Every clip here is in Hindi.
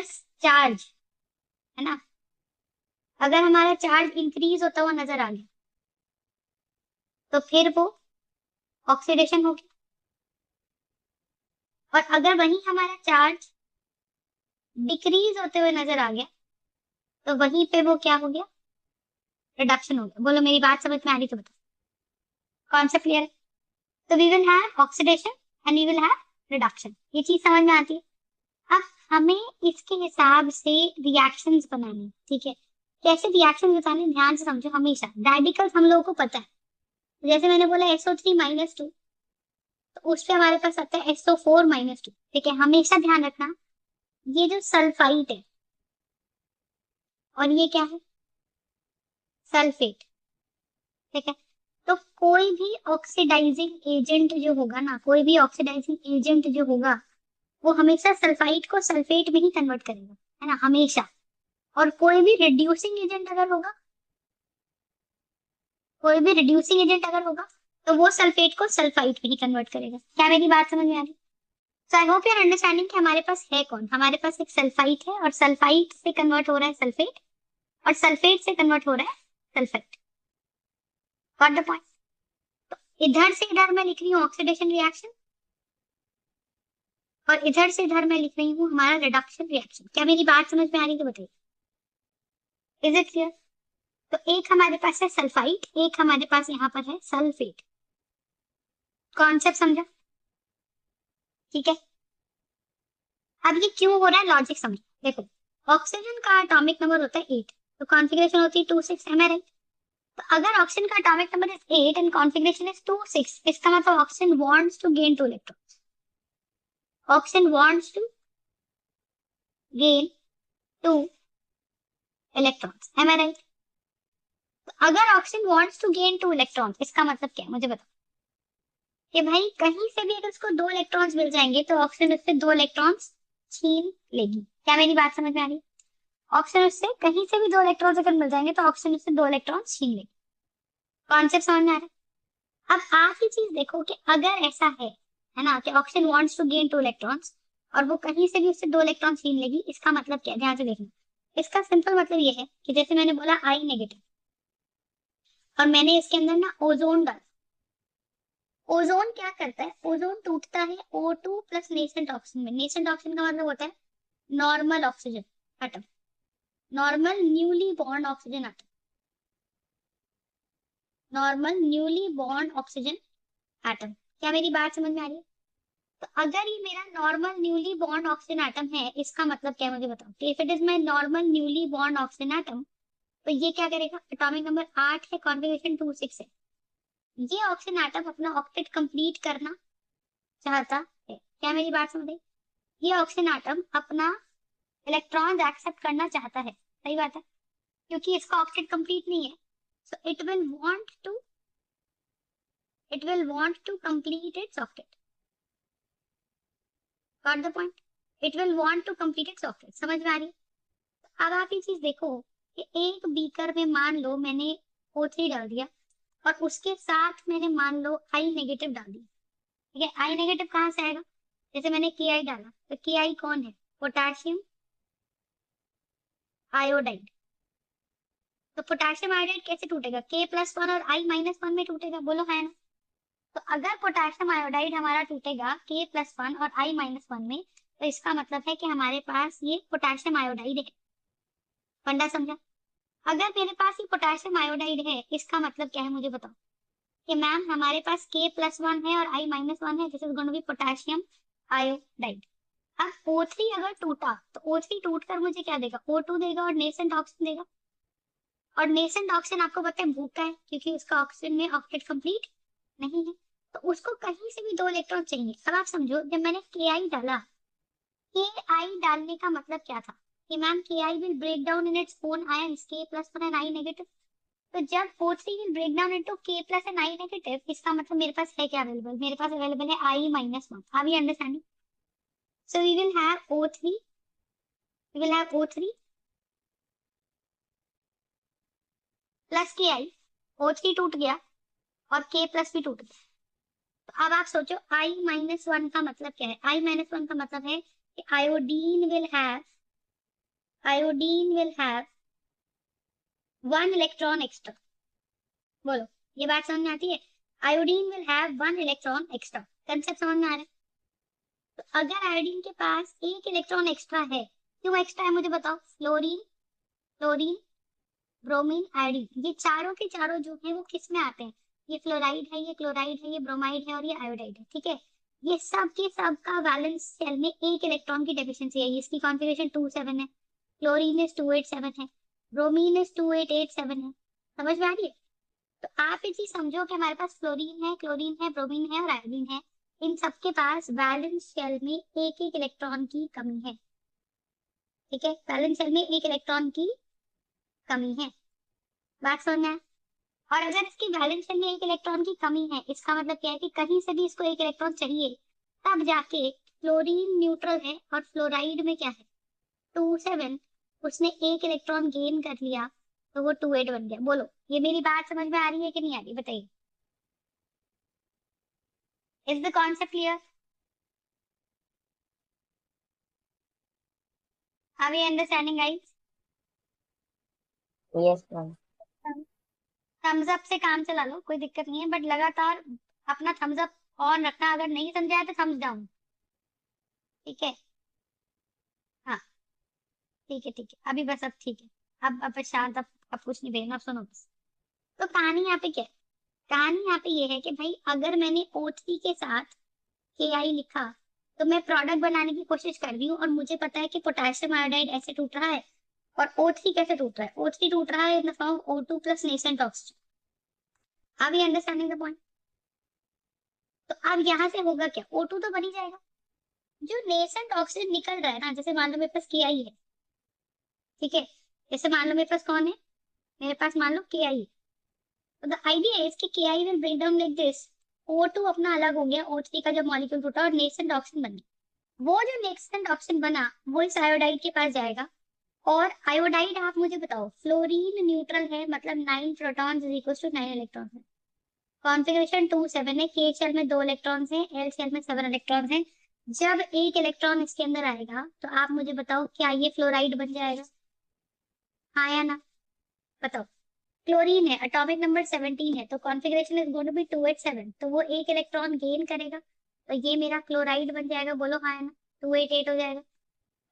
प्लस चार्ज, है ना। अगर हमारा चार्ज इंक्रीज होता हुआ नजर आ गया तो फिर वो ऑक्सीडेशन होगी, और अगर वही हमारा चार्ज डिक्रीज होते हुए नजर आ गया तो वहीं पे वो क्या हो गया, रिडक्शन हो गया। बोलो मेरी बात समझ में आ रही तो बताओ, कॉन्सेप्ट क्लियर है। तो we will have oxidation and we will have reduction, ये चीज समझ में आती है। अब हमें इसके हिसाब से रिएक्शंस बनाने, ठीक है। कैसे रिएक्शन बताने, ध्यान से समझो। हमेशा रेडिकल्स हम लोगों को पता है, जैसे मैंने बोला SO3 - 2, तो उस पे हमारे पास आता है SO4 - 2, ठीक है। हमेशा ध्यान रखना, ये जो सल्फाइट है और ये क्या है, सल्फेट, ठीक है। तो कोई भी ऑक्सीडाइजिंग एजेंट जो होगा ना, कोई भी ऑक्सीडाइजिंग एजेंट जो होगा वो हमेशा सल्फाइड को सल्फेट में ही कन्वर्ट करेगा, है ना, हमेशा। और कोई भी रिड्यूसिंग एजेंट अगर होगा, कोई भी रिड्यूसिंग एजेंट अगर होगा तो वो सल्फेट को सल्फाइड में ही कन्वर्ट करेगा। क्या मेरी बात समझ में आ रही? So I hope you are understanding कि हमारे पास है कौन, हमारे पास एक सल्फाइड है और सल्फाइड से कन्वर्ट हो रहा है सल्फेट, और सल्फेट से कन्वर्ट हो रहा है सल्फेट। Got the point? इधर से इधर मैं लिख रही हूँ ऑक्सीडेशन रिएक्शन, और इधर से इधर मैं लिख रही हूँ हमारा रिडक्शन रिएक्शन। क्या मेरी बात समझ में आ रही है तो बताइए, इज इट क्लियर? तो एक हमारे पास है सल्फाइड, एक हमारे पास यहाँ पर है सल्फेट। कॉन्सेप्ट समझा? ठीक है। अब ये क्यों हो रहा है, लॉजिक समझो। देखो, ऑक्सीजन का एटॉमिक नंबर होता है 8, तो कॉन्फ़िगरेशन होती है 2 6, एम आई राइट? तो अगर ऑक्सीजन का atomic number is 8 and configuration is 2 6, इसका मतलब oxygen wants to gain 2 electrons, oxygen wants to gain 2 electrons, am I right? तो अगर oxygen wants to gain 2 electrons, इसका मतलब क्या है मुझे बताओ, कि भाई कहीं से भी अगर उसको 2 इलेक्ट्रॉन्स मिल जाएंगे तो ऑक्सीजन उससे 2 इलेक्ट्रॉन्स छीन लेगी। क्या मेरी बात समझ में आ रही है? ऑक्सीजन उससे कहीं से भी 2 इलेक्ट्रॉन्स अगर मिल जाएंगे तो ऑक्सीजन उससे 2 इलेक्ट्रॉन्स छीन लेगी। कॉन्सेप्ट समझ में आ रहा है? अब आप ये चीज देखो कि अगर ऐसा है ना, कि oxygen wants to gain 2 electrons और वो कहीं से भी उससे 2 इलेक्ट्रॉन छीन लेगी, इसका मतलब क्या है, ध्यान से देखना। इसका सिंपल मतलब ये है कि जैसे मैंने बोला आई नेगेटिव, और मैंने इसके अंदर ना ओजोन डाला। ओजोन क्या करता है, ओजोन टूटता है O2 प्लस नेसेंट ऑक्सीजन में। नेसेंट ऑक्सीजन का मतलब होता है normal oxygen atom, normal newly born oxygen atom, normal newly born oxygen atom. क्या मेरी बात समझ में आ रही है? तो अगर ये मेरा normal newly born oxygen atom है, इसका मतलब क्या है मुझे बताओ। If it is my normal newly born oxygen atom, तो ये क्या करेगा, एटॉमिक नंबर 8 है, कॉन्फ़िगरेशन 2 6 है, ये ऑक्सीजन एटम अपना ऑक्टेट कंप्लीट करना चाहता है। क्या मेरी बात समझ आई? ये ऑक्सीजन एटम अपना इलेक्ट्रॉन एक्सेप्ट करना चाहता है, सही बात है, क्योंकि इसका ऑक्टेट कंप्लीट नहीं है। So it will want to complete its octet. Got the point? It will want to complete its octet. समझ में आ रही है? अब आप ये चीज देखो कि एक बीकर में मान लो मैंने O3 डाल दिया, और उसके साथ मैंने मान लो आई नेगेटिव डाल दिया, ठीक है। आई नेगेटिव कहाँ से आएगा, जैसे मैंने Ki डाला, तो Ki कौन है, पोटेशियम आयोडाइड। तो पोटेशियम आयोडाइड कैसे टूटेगा, K+1 और I-1 में टूटेगा, बोलो है ना। तो अगर पोटेशियम आयोडाइड हमारा टूटेगा K+1 और I-1 में, तो इसका मतलब है कि हमारे पास ये पोटेशियम आयोडाइड है। फंडा समझा? अगर मेरे पास ये पोटेशियम आयोडाइड है, इसका मतलब क्या है मुझे बताओ, कि मैम हमारे पास K+1 है और I-1 है, this is going to be potassium iodide. अब O3 अगर टूटा तो O3 टूटकर मुझे क्या देगा, O2 देगा और नेसेंट ऑक्सीजन देगा। और नेसेंट ऑक्सीजन आपको पता है भूखा है, क्योंकि उसका ऑक्सीजन में ऑक्टेट कंप्लीट नहीं है, तो उसको कहीं से भी 2 इलेक्ट्रॉन चाहिए। अब आप समझो, जब मैंने Ki डाला, Ki डालने का मतलब क्या था, कि ma'am Ki will break down in its own ions K+1 and I negative. तो जब O3 will break down into K+ and I negative, इसका मतलब मेरे पास है क्या अवेलेबल, मेरे पास अवेलेबल है I-1। Are we understanding? So we will have O3, we will have O3 plus Ki। O3 टूट गया और K+ भी टूट गया। तो अब आप सोचो I-1 का मतलब क्या है, I-1 का मतलब है कि iodine will have iodine will have 1 electron extra. बोलो, ये बात समझ में आती है? Iodine will have 1 electron extra. Concept समझ में आ रहा है? तो अगर आयोडीन के पास 1 इलेक्ट्रॉन एक्स्ट्रा है, क्यों एक्स्ट्रा है मुझे बताओ? फ्लोरीन, क्लोरीन, ब्रोमीन, आयोडीन, ये चारों के चारों जो है वो किस में आते हैं? ये फ्लोराइड है, ये क्लोराइड है, ये ब्रोमाइड है और ये आयोडाइड है, ठीक है? ये सब के सब का वैलेंस शेल में 1 इलेक्ट्रॉन की डेफिशिएंसी है। इसकी कॉन्फ़िगरेशन 2 7 है, क्लोरीन इज 2 8 7 है, ब्रोमीन इज 2 8 8 7 है। समझ में आ रही है? तो आप ये चीज समझो कि हमारे पास फ्लोरीन है, क्लोरीन है, ब्रोमीन है और आयोडीन है। इन सबके पास वैलेंस शेल में एक एक इलेक्ट्रॉन की कमी है, ठीक है? वैलेंस शेल में एक इलेक्ट्रॉन की कमी है। बात समझ में आया? और अगर इसकी वैलेंस शेल में एक इलेक्ट्रॉन की कमी है, इसका मतलब क्या है कि कहीं से भी इसको एक इलेक्ट्रॉन चाहिए, तब जाके क्लोरीन न्यूट्रल है और फ्लोराइड में क्या है? 2 7। उसने एक इलेक्ट्रॉन गेन कर लिया तो वो 2 8 बन गया। बोलो, ये मेरी बात समझ में आ रही है कि नहीं आ रही? बताइए। Is the concept clear? Are we understanding guys? Yes ma'am. Thumbs up से काम चला लो, कोई दिक्कत नहीं है, बट लगातार अपना थम्स अप ऑन रखना। अगर नहीं समझाया तो थम्स डाउन, ठीक है? हाँ, ठीक है, ठीक है, अभी बस अब ठीक है। अब शांत, अब कुछ नहीं भेजना, अब सुनो बस। तो कहानी यहाँ पे क्या है? कहानी यहाँ पे ये है कि भाई अगर मैंने O3 के साथ Ki लिखा, तो मैं प्रोडक्ट बनाने की कोशिश कर रही हूँ और मुझे पता है कि पोटेशियम आयोडाइड ऐसे टूट रहा है। और O3 कैसे टूट रहा है? O3 टूट रहा है in the form O2 plus nascent oxygen. Are we understanding the point? तो अब यहाँ से होगा क्या? O2 तो बन ही जाएगा। जो नेसेंट ऑक्सीजन निकल रहा है ना, जैसे मान लो मेरे पास Ki है, ठीक है? जैसे मान लो मेरे पास कौन है? मेरे पास मान लो Ki है। तो द आइडिया इज कि Ki will break down like this. O2 अपना अलग हो गया, O3 का जब मॉलिक्यूल टूटा और नेसेंट ऑक्सीजन बन गया। वो जो नेसेंट ऑक्सीजन बना वो इस आयोडाइड के पास जाएगा। और आयोडाइड, आप मुझे बताओ, फ्लोरीन न्यूट्रल है, मतलब 9 protons is equal to 9 electron है। कॉन्फ़िगरेशन 2 7 है, K शेल में 2 इलेक्ट्रॉन्स हैं, L शेल में 7 इलेक्ट्रॉन्स हैं। जब एक इलेक्ट्रॉन इसके अंदर आएगा तो आप मुझे बताओ, क्या ये फ्लोराइड बन जाएगा? हाँ या ना? बताओ। क्लोरीन है, एटॉमिक नंबर 17 है, तो configuration is going to be 2 8 7, तो वो एक इलेक्ट्रॉन गेन करेगा, तो ये मेरा क्लोराइड बन जाएगा। बोलो हाँ या ना? 2 8 8 हो जाएगा।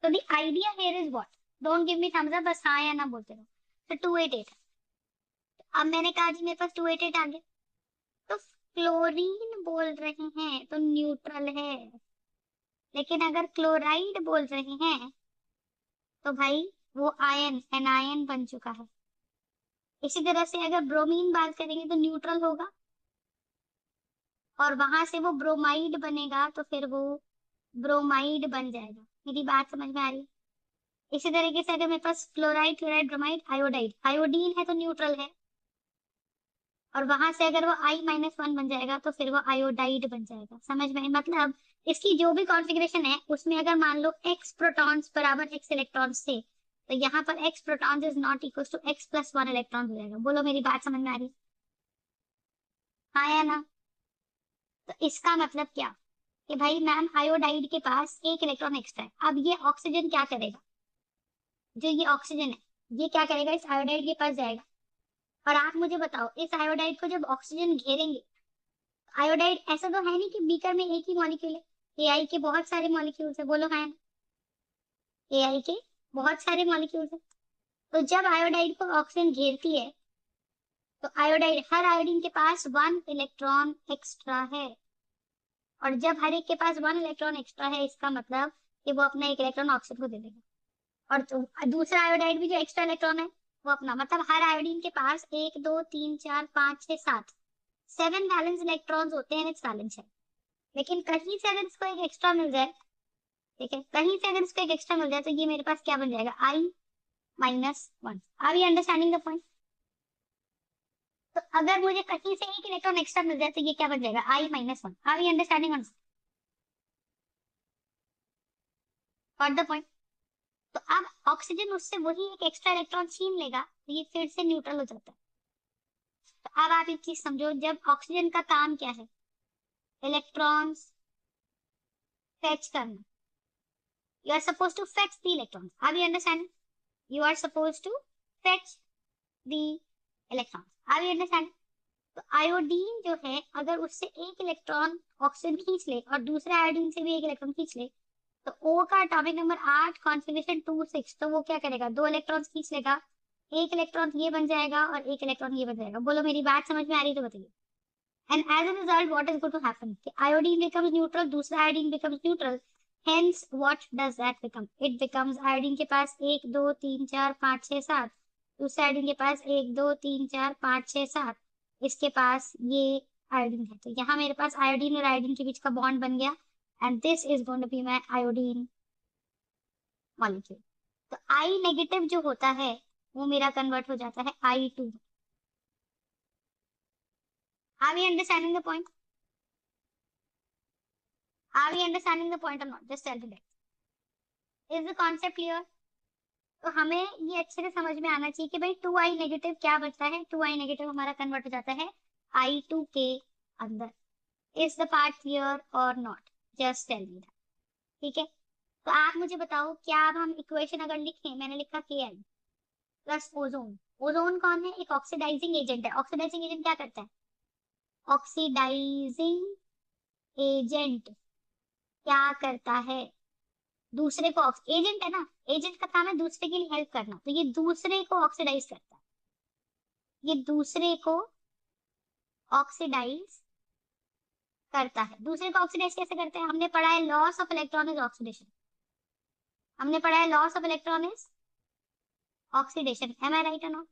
तो the idea here is what? Don't give me thumbs up, बस हाँ या ना बोलते रहो। तो 2 8 8। अब मैंने कहा जी मेरे पास 2 8 8 आ गया। तो क्लोरीन बोल रहे हैं तो न्यूट्रल है, लेकिन अगर क्लोराइड बोल रहे हैं तो भाई वो आयन, एनायन बन चुका है। इसी तरह से अगर ब्रोमीन बात करेंगे तो न्यूट्रल होगा, और वहां से वो ब्रोमाइड बनेगा तो फिर वो ब्रोमाइड बन जाएगा। मेरी बात समझ में आ रही है? इसी तरीके से अगर मेरे पास chloride, chloride, bromide, iodide, iodine है तो न्यूट्रल है, और वहां से अगर वो I-1 बन जाएगा तो फिर वो आयोडाइड बन जाएगा। समझ में? मतलब इसकी जो भी कॉन्फ़िगरेशन है उसमें अगर मान लो x प्रोटॉन्स बराबर x इलेक्ट्रॉन्स थे, तो यहाँ पर x protons is not equal to x plus 1 electron हो जाएगा। बोलो, मेरी बात समझ में आ रही है? हाँ या ना? तो इसका मतलब क्या कि भाई मैम आयोडाइड के पास एक इलेक्ट्रॉन एक्स्ट्रा है। अब ये ऑक्सीजन क्या करेगा? जो ये ऑक्सीजन है ये क्या करेगा? इस आयोडाइड के पास जाएगा। और आप मुझे बताओ, इस आयोडाइड को जब ऑक्सीजन घेरेंगे, आयोडाइड ऐसा तो है नहीं कि बीकर में एक ही मॉलिक्यूल है। Ai के बहुत सारे मॉलिक्यूल्स है। बोलो है? Ai के बहुत सारे मॉलिक्यूल्स है। तो जब आयोडाइड को ऑक्सीजन घेरती है, तो आयोडाइड, हर आयोडीन के पास 1 इलेक्ट्रॉन एक्स्ट्रा है। और जब हर एक के पास 1 इलेक्ट्रॉन एक्स्ट्रा है, इसका मतलब कि वो अपना एक इलेक्ट्रॉन ऑक्सीजन को दे देगा। और तो दूसरा आयोडाइड भी जो एक्स्ट्रा इलेक्ट्रॉन है वो अपना, मतलब हर आयोडीन के पास 1 2 3 4 5 6 7 7 वैलेंस इलेक्ट्रॉन्स होते हैं इस वैलेंस है। लेकिन कहीं से अगर इसको एक एक्स्ट्रा मिल जाए, ठीक है, कहीं से अगर इसको एक एक्स्ट्रा मिल जाए, तो ये मेरे पास क्या बन जाएगा? I-1। Are you understanding the point? तो अगर मुझे कहीं से एक इलेक्ट्रॉन एक्स्ट्रा मिल जाए तो ये क्या बन जाएगा? I-1। आर यू अंडरस्टैंडिंग और द पॉइंट? तो अब ऑक्सीजन उससे वही एक एक्स्ट्रा इलेक्ट्रॉन छीन लेगा, तो ये फिर से न्यूट्रल हो जाता है। तो अब आप एक चीज समझो, जब ऑक्सीजन का काम क्या है? इलेक्ट्रॉन्स फेच करना। You are supposed to fetch the electrons. Are you understand? You are supposed to fetch the electrons. Are you understand? तो आयोडीन जो है अगर उससे एक इलेक्ट्रॉन ऑक्सीजन खींच ले और दूसरे आयोडीन से भी एक इलेक्ट्रॉन खींच ले, तो O का एटॉमिक नंबर 8, कॉन्फिगरेशन 2 6, तो वो क्या करेगा, 2 इलेक्ट्रॉन खींच लेगा, एक इलेक्ट्रॉन ये बन जाएगा और एक इलेक्ट्रॉन ये बन जाएगा। बोलो मेरी बात समझ में आ रही है तो बताइए। And as a result what is going to happen, कि आयोडीन बिकम्स न्यूट्रल, दूसरा iodine becomes neutral, hence what does that become, it becomes, iodine के पास 1 2 3 4 5 6 7, दूसरे आयोडीन के पास 1 2 3 4 5 6 7, इसके पास ये आयोडीन है, तो यहाँ मेरे पास आयोडीन और आयोडीन के बीच का बॉन्ड बन गया, and this is going to be my iodine molecule. तो आई नेगेटिव जो होता है वो मेरा कन्वर्ट हो जाता है I2। Are we understanding the point? Are we understanding the point और not? Just tell me, is the concept clear? तो हमें ये अच्छे से समझ में आना चाहिए कि भाई 2I नेगेटिव क्या बचता है, 2I नेगेटिव हमारा कन्वर्ट हो जाता है I2 के अंदर। इज द पार्ट क्लियर और not? Just tell me that. ठीक है, तो आप मुझे बताओ, क्या अब हम इक्वेशन अगर लिखें, मैंने लिखा Ki प्लस ओजोन। ओजोन कौन है? एक ऑक्सीडाइजिंग एजेंट है। ऑक्सीडाइजिंग एजेंट क्या करता है? ऑक्सीडाइजिंग एजेंट क्या करता है? दूसरे को, एजेंट है ना, एजेंट का काम है दूसरे के लिए हेल्प करना, तो ये दूसरे को ऑक्सीडाइज करता है, ये दूसरे को ऑक्सीडाइज करता है। दूसरे को ऑक्सीडाइज कैसे करते हैं? हमने पढ़ा है loss of electron is oxidation, हमने पढ़ा है loss of electron is oxidation, am I right और नॉट?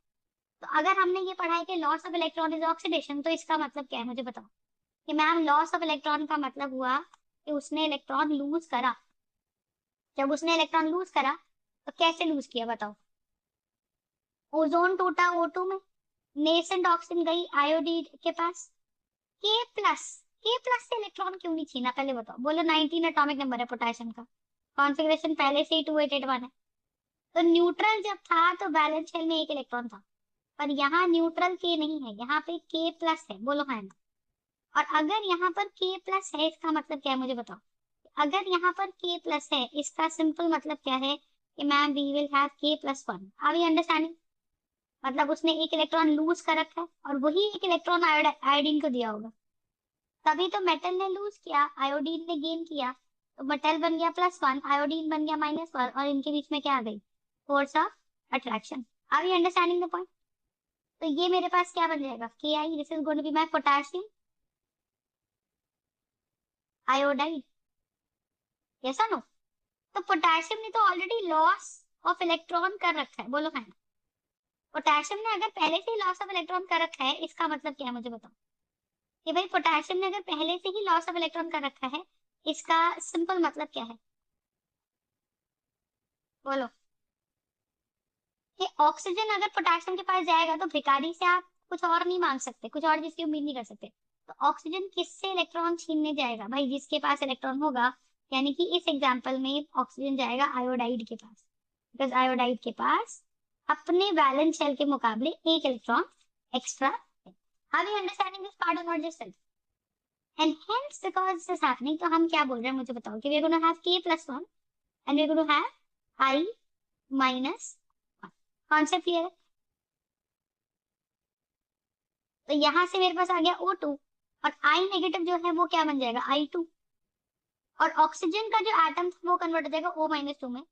तो अगर हमने ये पढ़ा है कि loss of electron is oxidation, तो इसका मतलब क्या है मुझे बताओ। कि मैम लॉस ऑफ इलेक्ट्रॉन का मतलब हुआ कि उसने इलेक्ट्रॉन लूज करा। जब उसने इलेक्ट्रॉन लूज करा तो कैसे लूज किया बताओ? ओजोन टूटा O2 में, नेसेंट ऑक्सीजन गई आयोडीन के पास, के प्लस, के प्लस से इलेक्ट्रॉन क्यों नहीं छीना पहले बताओ? बोलो 19 एटॉमिक नंबर है पोटेशियम का, कॉन्फ़िगरेशन पहले से ही 2881 है। तो न्यूट्रल जब था तो बैलेंस शेल में एक इलेक्ट्रॉन था, पर यहाँ न्यूट्रल के नहीं है, यहाँ पे के प्लस है। बोलो हाँ ना? और अगर यहाँ पर के प्लस है, इसका मतलब क्या है मुझे बताओ? अगर यहाँ पर के प्लस है, इसका सिंपल मतलब क्या है कि ma'am we will have K+1। Are you understanding? मतलब उसने एक इलेक्ट्रॉन लूज कर रखा है और वही एक इलेक्ट्रॉन आयोडीन को दिया होगा, तभी तो मेटल ने लूज किया, आयोडीन ने गेन किया, तो मेटल बन गया +1, आयोडीन बन गया -1, और इनके बीच में क्या आ गई? Force of attraction. Are you understanding the point? तो ये मेरे पास क्या बन जाएगा? Ki, this is going to be my potassium iodide. Yes और नो? तो पोटेशियम ने तो ऑलरेडी लॉस ऑफ इलेक्ट्रॉन कर रखा है। बोलो है? पोटेशियम ने अगर पहले से ही लॉस ऑफ इलेक्ट्रॉन कर रखा है, इसका मतलब क्या है मुझे बताओ? कि भाई पोटेशियम ने अगर पहले से ही लॉस ऑफ इलेक्ट्रॉन कर रखा है, इसका सिंपल मतलब क्या है? बोलो। कि ऑक्सीजन अगर पोटेशियम के पास जाएगा तो भिखारी से आप कुछ और नहीं मांग सकते, कुछ और चीज की उम्मीद नहीं कर सकते। तो ऑक्सीजन किससे इलेक्ट्रॉन छीनने जाएगा? भाई जिसके पास इलेक्ट्रॉन होगा, यानी कि इस एग्जाम्पल में ऑक्सीजन जाएगा आयोडाइड के पास, बिकॉज आयोडाइड के पास अपने वैलेंस शेल के मुकाबले एक इलेक्ट्रॉन एक्स्ट्रा है। Are you understanding this part और not? Just and hence because this is happening, तो हम क्या बोल रहे हैं मुझे बताओ? कि we are gonna have K+1 and we are gonna have I-1। Concept clear है? तो यहां से मेरे पास आ गया O2, और I नेगेटिव जो है वो क्या बन जाएगा? I2। और ऑक्सीजन का जो एटम था वो कन्वर्ट हो जाएगा O-2 में।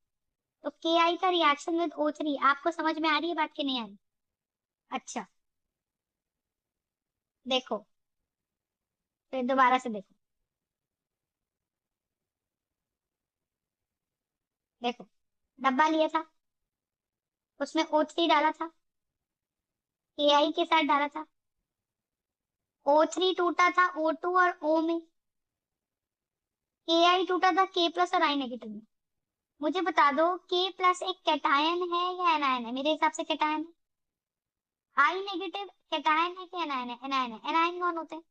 तो Ki का रिएक्शन विद O3 आपको समझ में आ रही है बात कि नहीं आ रही? अच्छा, देखो, फिर दोबारा से देखो। देखो, डब्बा लिया था, उसमें O3 डाला था, Ki के साथ डाला था, O3 टूटा था O2 और O में, Ki टूटा था K प्लस और I नेगेटिव में। मुझे बता दो, K प्लस एक कैटायन है या एनायन है? मेरे हिसाब से कैटायन है। आई नेगेटिव कैटायन है कि एनायन है? एनायन है। एनायन कौन होते हैं?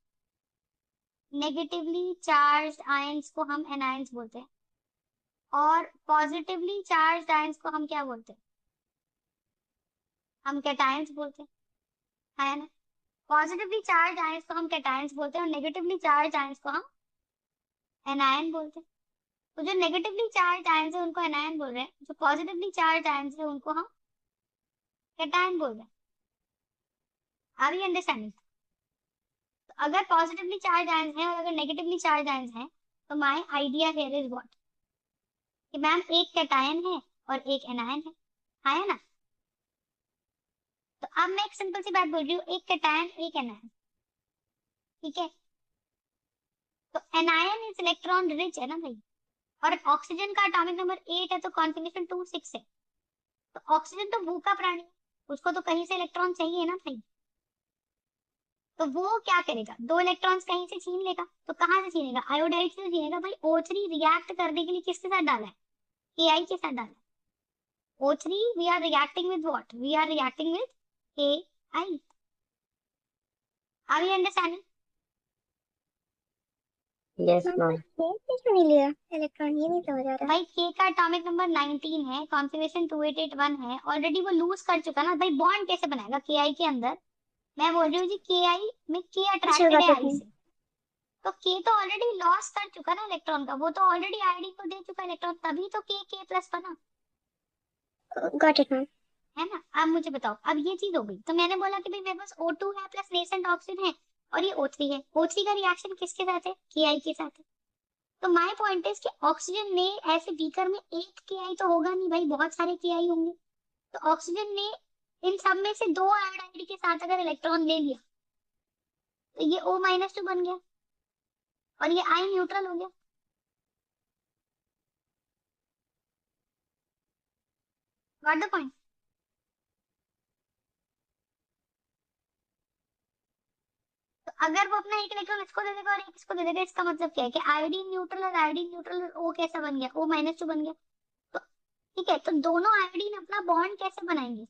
नेगेटिवली चार्ज आयंस को हम एनायंस बोलते हैं, और पॉजिटिवली चार्ज आयंस को हम क्या बोलते हैं? हम कैटायंस बोलते हैं, है ना? पॉजिटिवली चार्ज आयंस को हम कैटायंस बोलते हैं और नेगेटिवली चार्ज आयंस को हम एनायन बोलते हैं। तो जो नेगेटिवली चार्ज आयंस है उनको एनायन बोल रहे हैं, जो पॉजिटिवली चार्ज आयंस है उनको हम कैटायन बोल रहे हैं। Are you understanding? तो अगर पॉजिटिवली चार्ज आयंस हैं और अगर नेगेटिवली चार्ज आयंस हैं, तो my idea here is what, कि मैम एक कैटायन है और एक एनायन है। हाँ है ना? तो अब मैं एक सिंपल सी बात बोल रही हूँ, एक कैटायन एक एनायन, ठीक है? तो एनायन इज इलेक्ट्रॉन रिच है ना भाई, और ऑक्सीजन का एटॉमिक नंबर 8 है, तो कॉन्फिगरेशन 2 6 है। तो ऑक्सीजन तो भूखा प्राणी है, उसको तो कहीं से इलेक्ट्रॉन चाहिए ना भाई। तो वो क्या करेगा, दो इलेक्ट्रॉन्स कहीं से छीन लेगा। तो कहाँ से छीनेगा? आयोडाइड से छीनेगा भाई। O3 रिएक्ट करने के लिए किसके साथ डाला है? Ki के साथ डाला है। O3 we are reacting with what? We are reacting with Ki। Are you understanding? Yes ma'am. क्यों नहीं लिया इलेक्ट्रॉन, ये नहीं समझ आ रहा भाई। K का एटॉमिक नंबर 19 है, कॉन्फिगरेशन 2881 है, ऑलरेडी वो लूज कर चुका ना भाई। बॉन्ड कैसे बनाएगा Ki के अंदर? मैं बोल रही हूँ जी Ki में K अट्रैक्टेड है I से, तो K तो ऑलरेडी लॉस कर चुका ना इलेक्ट्रॉन का, वो तो ऑलरेडी आयोडीन को दे चुका इलेक्ट्रॉन, तभी तो K प्लस बना। Got it ma'am. है ना? अब मुझे बताओ, अब ये चीज हो गई। तो मैंने बोला कि भाई मेरे पास O2 है प्लस नेसेंट ऑक्सीजन है, और ये O3 है। O3 का रिएक्शन किसके साथ है? Ki के साथ है। तो माय पॉइंट इज कि ऑक्सीजन ने ऐसे बीकर में एक Ki तो होगा नहीं भाई, बहुत सारे Ki होंगे। तो ऑक्सीजन ने इन सब में से दो आयोडाइड के साथ अगर इलेक्ट्रॉन ले लिया, तो ये O-2 बन गया और ये I न्यूट्रल हो गया। Got the point? तो अगर वो अपना एक इलेक्ट्रॉन इसको दे देगा और एक इसको दे देगा, इसका मतलब क्या है कि आयोडीन न्यूट्रल और आयोडीन न्यूट्रल और O कैसा बन गया? O-2 बन गया। तो ठीक है, तो दोनों आयोडीन अपना बॉन्ड कैसे बनाएंगे?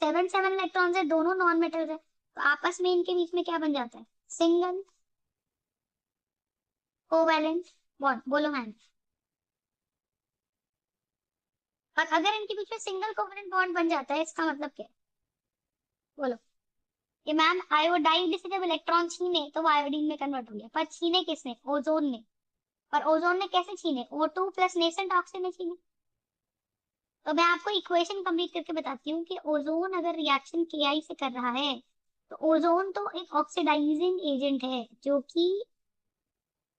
7 7 इलेक्ट्रॉन है, दोनों नॉन मेटल है, तो आपस में इनके बीच में क्या बन जाता है? Single covalent bond. बोलो हाँ। और अगर इनके बीच में सिंगल कोवैलेंट बॉन्ड बन जाता है, इसका मतलब क्या है? बोलो। कि मैम आयोडाइड से जब इलेक्ट्रॉन छीने तो वो आयोडीन में कन्वर्ट हो गया, पर छीने किसने? ओजोन ने। और ओजोन ने कैसे छीने? O2 प्लस नेसेंट ऑक्सीजन ने छीने। तो मैं आपको इक्वेशन कंप्लीट करके बताती हूँ कि ओजोन अगर रिएक्शन Ki से कर रहा है, तो ओजोन तो एक ऑक्सीडाइजिंग एजेंट है जो कि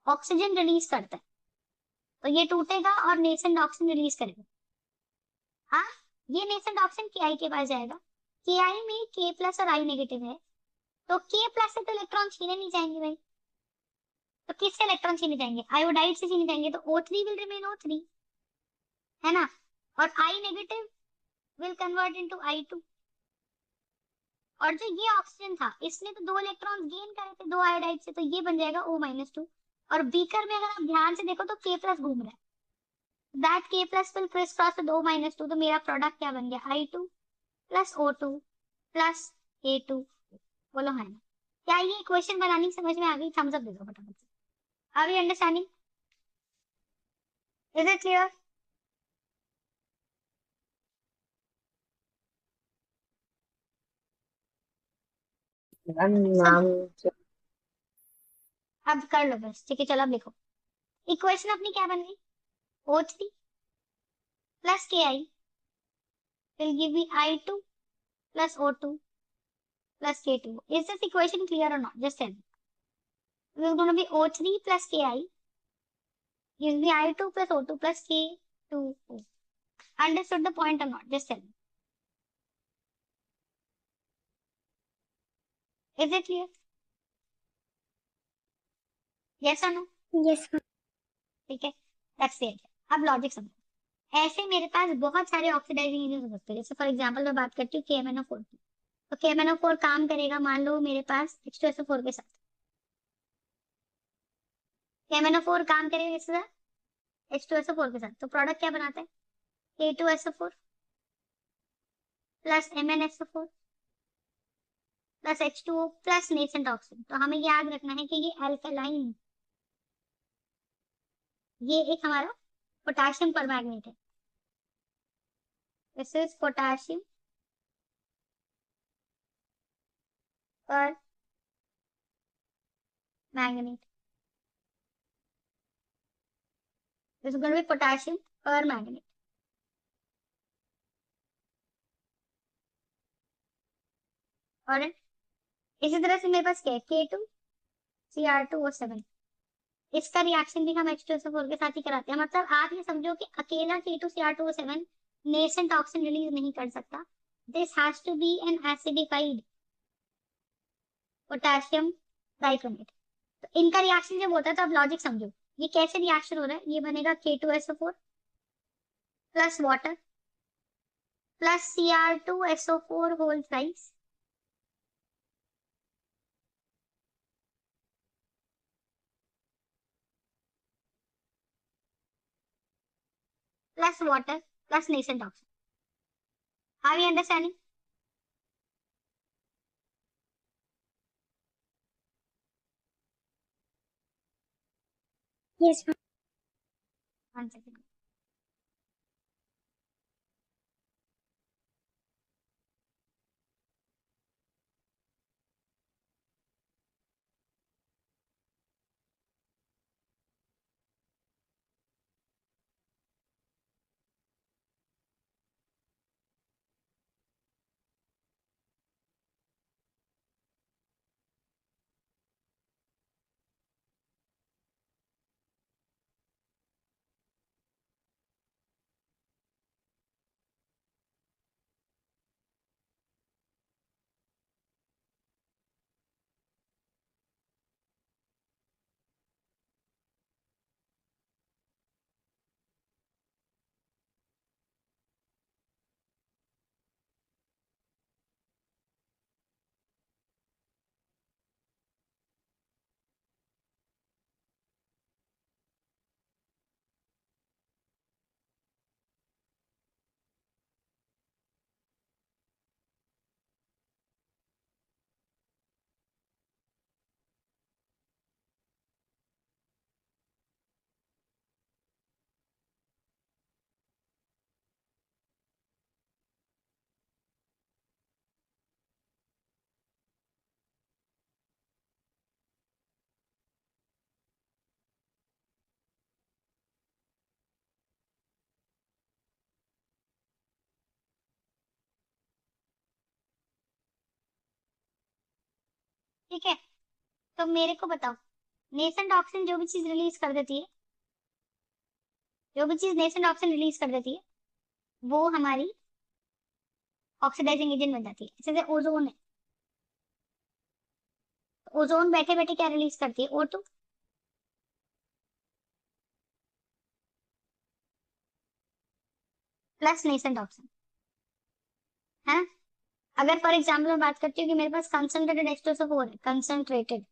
ऑक्सीजन रिलीज करता है। तो ये टूटेगा और नेसेंट ऑक्सीजन रिलीज करेगा। हाँ, ये नेसेंट ऑक्सीजन Ki के पास जाएगा। Ki में K प्लस और I नेगेटिव है, तो K प्लस से तो इलेक्ट्रॉन छीने नहीं जाएंगे भाई। तो किससे इलेक्ट्रॉन छीने जाएंगे? आयोडाइड से छीने जाएंगे, तो O3 विल रिमेन O3, है ना? और I negative will convert into I2। और जो ये ऑक्सीजन था, इसने तो दो इलेक्ट्रॉन गेन करे थे दो आयोडाइड से, तो ये बन जाएगा O-2। और बीकर में अगर आप ध्यान से देखो तो K प्लस घूम रहा है, that K plus will criss cross with O-2। तो मेरा प्रोडक्ट क्या बन गया? I2 plus O2 plus A2। बोलो हाँ ना? क्या ये इक्वेशन बनानी समझ में आ गई? थम्स अप दे दो फटाफट से। Are you understanding? Is it clear? Ma'am सब नाम अब कर लो बस, ठीक है? चलो अब लिखो। इक्वेशन अपनी क्या बन गई? O3 plus Ki will give me I2 plus O2 plus K2. Is this equation clear or not? Just tell me. This is going to be O3 plus Ki gives me I2 plus O2 plus K2. Understood the point or not? Just tell me. Is it clear? Yes or no? Yes. ठीक है, that's the idea. अब लॉजिक समझो। ऐसे मेरे पास बहुत सारे ऑक्सीडाइजिंग एजेंट हो सकते हैं। जैसे फॉर एग्जांपल मैं बात करती हूँ KMnO4 की, तो KMnO4 काम करेगा मान लो मेरे पास H2SO4 के साथ। KMnO4 काम करेगा किसके साथ? H2SO4 के साथ। तो प्रोडक्ट क्या बनाता है? K2SO4 plus MnSO4 plus H2O plus nascent oxygen. तो हमें याद रखना है कि ये अल्कलाइन, ये एक हमारा पोटेशियम परमैंगनेट है। This is potassium permanganate. This is going to be potassium permanganate. और इसी तरह से मेरे पास क्या है, K2Cr2O7। इसका रिएक्शन भी हम H2SO4 के साथ ही कराते हैं। मतलब आप ये समझो कि अकेला K2Cr2O7 नेसेंट ऑक्सीजन रिलीज नहीं कर सकता। This has to be an acidified potassium dichromate. तो इनका रिएक्शन जब होता है तो आप लॉजिक समझो, ये कैसे रिएक्शन हो रहा है। ये बनेगा K2SO4 plus water plus Cr2SO4 whole thrice plus water plus nascent oxygen. Are you understanding? Yes, ma'am. One second. ठीक है, तो मेरे को बताओ, नेसेंट ऑक्सीजन जो भी चीज रिलीज कर देती है, जो भी चीज नेसेंट ऑक्सीजन रिलीज कर देती है, वो हमारी ऑक्सीडाइजिंग एजेंट बन जाती है। जैसे ओजोन है, ओजोन बैठे बैठे क्या रिलीज करती है, O2 प्लस नेसेंट ऑक्सीजन, है ना। अगर फॉर एग्जाम्पल मैं बात करती हूँ कि मेरे पास कंसंट्रेटेड H2SO4 है, कंसंट्रेटेड,